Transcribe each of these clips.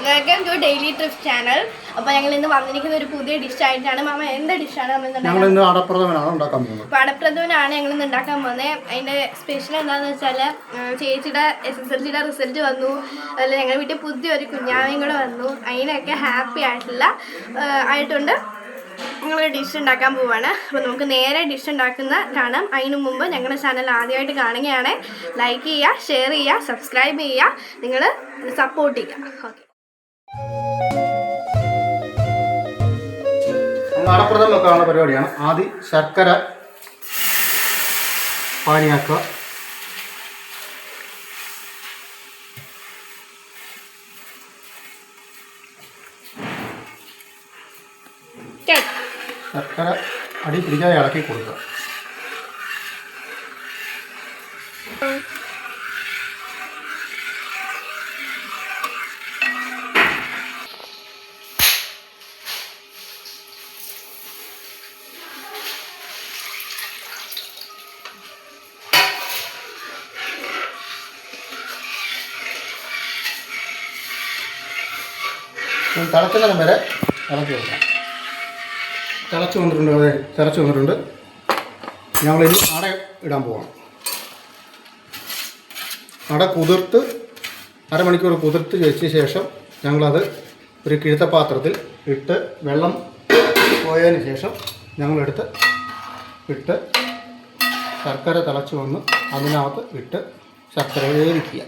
Welcome to daily trip channel. അപ്പോൾ ഞങ്ങൾ ഇന്ന് വന്നിരിക്കുന്ന ഒരു പുതിയ ഡിഷായിട്ടാണ്. മാമ എന്ത് ഡിഷാണ് നമ്മൾ അടപ്രഥമനാണ് ഞങ്ങൾ ഇന്ന് ഉണ്ടാക്കാൻ പോകുന്നത്. അതിൻ്റെ സ്പെഷ്യൽ എന്താണെന്ന് വെച്ചാൽ ചേച്ചിയുടെ SSLCയുടെ റിസൾട്ട് വന്നു, അതിൽ ഞങ്ങളുടെ വീട്ടിൽ പുതിയൊരു കുഞ്ഞാവയും കൂടെ വന്നു. അതിനൊക്കെ ഹാപ്പി ആയിട്ടുണ്ട്. ഞങ്ങളൊരു ഡിഷ് ഉണ്ടാക്കാൻ പോവുകയാണ്. അപ്പോൾ നമുക്ക് നേരെ ഡിഷ് ഉണ്ടാക്കുന്ന കാണാം. അതിനു മുമ്പ് ഞങ്ങളുടെ ചാനൽ ആദ്യമായിട്ട് കാണുകയാണ്, ലൈക്ക് ചെയ്യുക, ഷെയർ ചെയ്യുക, സബ്സ്ക്രൈബ് ചെയ്യുക, നിങ്ങൾ സപ്പോർട്ട് ചെയ്യുക. ഓക്കെ, അടപ്രഥമൻ വെക്കാനുള്ള പരിപാടിയാണ്. ആദ്യം ശർക്കര പാനിയാക്കുക. ശർക്കര അടി പിടിക്കാതെ ഇളക്കി കൊടുക്കുക. തിളക്കുന്നതിന് വരെ ഇളക്കി കൊടുക്കാം. തിളച്ച് വന്നിട്ടുണ്ട്. ഞങ്ങളിനി അട ഇടാൻ പോവാം. അട കുതിർത്ത് അരമണിക്കൂർ കുതിർത്ത് വെച്ച ശേഷം ഞങ്ങളത് ഒരു കിഴുത്ത പാത്രത്തിൽ ഇട്ട് വെള്ളം പോയതിന് ശേഷം ഞങ്ങളെടുത്ത് ഇട്ട് ശർക്കര തിളച്ച് വന്ന് അതിനകത്ത് ഇട്ട് ശർക്കര വേവിക്കുക.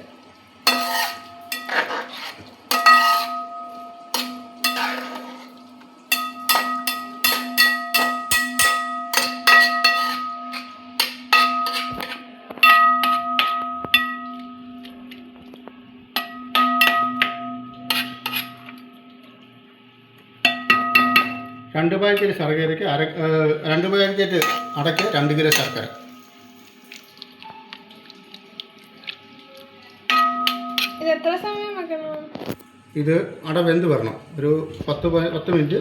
രണ്ട് പാക്കറ്റ് ശർക്കരയ്ക്ക് 2 പാക്കറ്റ് അടയ്ക്ക് 2 കിലോ ശർക്കര. ഇത് എത്ര സമയം വെക്കണം? ഇത് അട വെന്ത് വരണം. ഒരു 10 മിനിറ്റ്.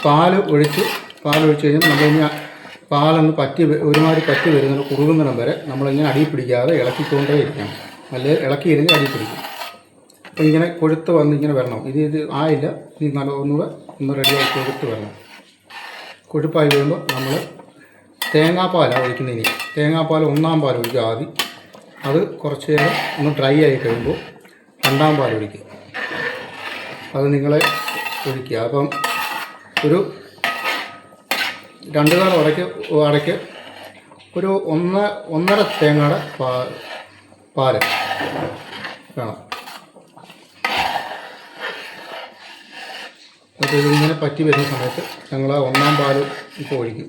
പാൽ ഒഴിച്ച് കഴിഞ്ഞാൽ നമ്മളിങ്ങനെ പാലൊന്ന് ഒരുമാതിരി പറ്റി വരുന്ന കുറുകുന്നിടം വരെ നമ്മളിങ്ങനെ അടി പിടിക്കാതെ ഇളക്കിക്കൊണ്ടേ ഇരിക്കണം. അല്ലെങ്കിൽ ഇളക്കിയിരുന്ന് അടി പിടിക്കും. അപ്പോൾ ഇങ്ങനെ കൊഴുത്ത് വന്ന് ഇങ്ങനെ വരണം. ഇത് ആയില്ല, ഇത് നല്ല ഒന്ന് റെഡിയായി കൊഴുത്ത് വരണം. കൊഴുപ്പായി വരുമ്പോൾ നമ്മൾ തേങ്ങാപ്പാലാണ് ഒഴിക്കുന്നതിന്. തേങ്ങാപ്പാൽ 1-ാം പാൽ ഒഴിക്കുക ആദ്യം. അത് കുറച്ച് നേരം ഒന്ന് ഡ്രൈ ആയി കഴിയുമ്പോൾ 2-ാം പാൽ ഒഴിക്കുക. അത് നിങ്ങളെ ഒഴിക്കുക. അപ്പം ഒരു 2 കാൽ അടയ്ക്ക് ഒരു 1.5 തേങ്ങയുടെ പാല് വേണം. അപ്പോൾ ഇതിങ്ങനെ പറ്റി വരുന്ന സമയത്ത് ഞങ്ങൾ 1-ാം പാൽ ഇപ്പോൾ ഒഴിക്കും.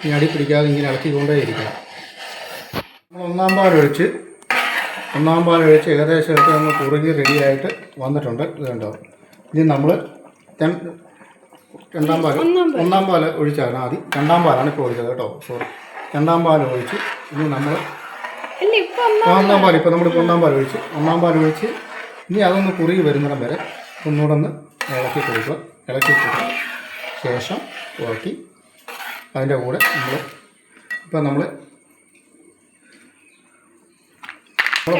ഈ അടി പിടിക്കാതെ ഇങ്ങനെ ഇളക്കിക്കൊണ്ടേ ഇരിക്കണം. നമ്മൾ 1-ാം പാൽ ഒഴിച്ച് ഏകദേശമൊക്കെ നമ്മൾ കുറുകി റെഡിയായിട്ട് വന്നിട്ടുണ്ട്. ഇത് കണ്ടോ. ഇനി നമ്മൾ 1-ാം പാൽ ഒഴിച്ചാണ് ആദ്യം. 2-ാം പാലാണ് ഇപ്പോൾ ഒഴിച്ചത് കേട്ടോ, സോറി. 2-ാം പാൽ ഒഴിച്ച് ഇനി നമ്മൾ 1-ാം പാൽ ഇപ്പോൾ നമ്മളിപ്പോൾ 1-ാം പാൽ ഒഴിച്ച് ഇനി അതൊന്ന് കുറുകി വരുന്നിടം വരെ ഒന്നുകൂടെ ഒന്ന് ഇളക്കി കൊടുക്കുക. ശേഷം ഇളക്കി അതിൻ്റെ കൂടെ നമ്മൾ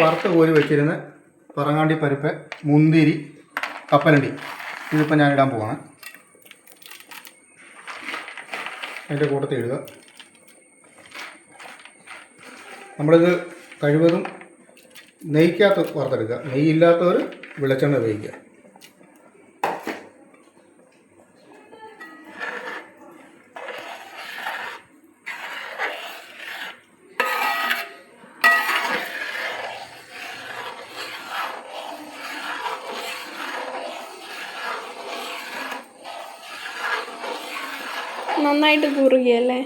വറുത്ത് കോരി വെച്ചിരുന്ന പറങ്ങാണ്ടി പരിപ്പ്, മുന്തിരി, കപ്പലണ്ടി ഇതിപ്പോൾ ഞാൻ ഇടാൻ പോവാണ്. അതിൻ്റെ കൂട്ടത്തിൽ ഇടുക. നമ്മളിത് കഴിവതും നെയ്ക്കകത്ത് വറുത്തെടുക്കുക. നെയ്യില്ലാത്തവർ വെളിച്ചെണ്ണ ഉപയോഗിക്കുക. നന്നായിട്ട് കുറുകിയല്ലേ?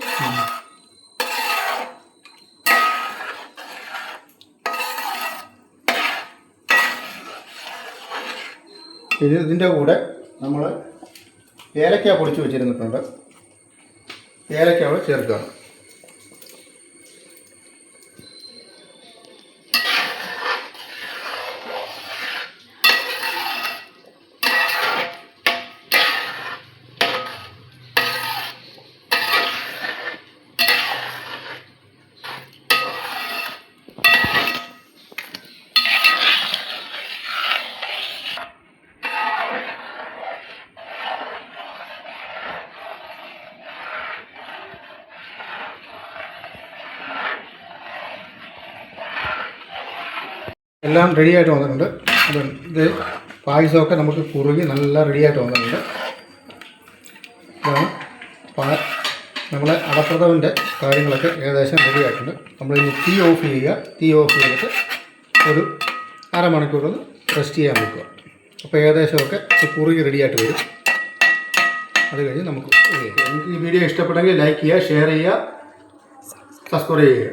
ഇതിൻ്റെ കൂടെ നമ്മൾ ഏലക്ക പൊടിച്ച് വെച്ചിരുന്നിട്ടുണ്ട്. ഏലക്ക അവിടെ ചേർക്കുക. എല്ലാം റെഡിയായിട്ട് വന്നിട്ടുണ്ട്. അത് ഇത് പായസമൊക്കെ നമുക്ക് കുറുകി നല്ല റെഡിയായിട്ട് വന്നിട്ടുണ്ട്. ഇതാണ് നമ്മളെ അടപ്രഥമൻ്റെ കാര്യങ്ങളൊക്കെ ഏകദേശം റെഡിയായിട്ടുണ്ട്. നമ്മളിനി തീ ഓഫ് ചെയ്യുക. തീ ഓഫ് ചെയ്തിട്ട് ഒരു അരമണിക്കൂറൊന്ന് റെസ്റ്റ് ചെയ്യാൻ വെക്കുക. അപ്പോൾ ഏകദേശമൊക്കെ കുറുകി റെഡിയായിട്ട് വരും. അത് കഴിഞ്ഞ് നമുക്ക് നിങ്ങൾക്ക് ഈ വീഡിയോ ഇഷ്ടപ്പെട്ടെങ്കിൽ ലൈക്ക് ചെയ്യുക, ഷെയർ ചെയ്യുക, സബ്സ്ക്രൈബ് ചെയ്യുക.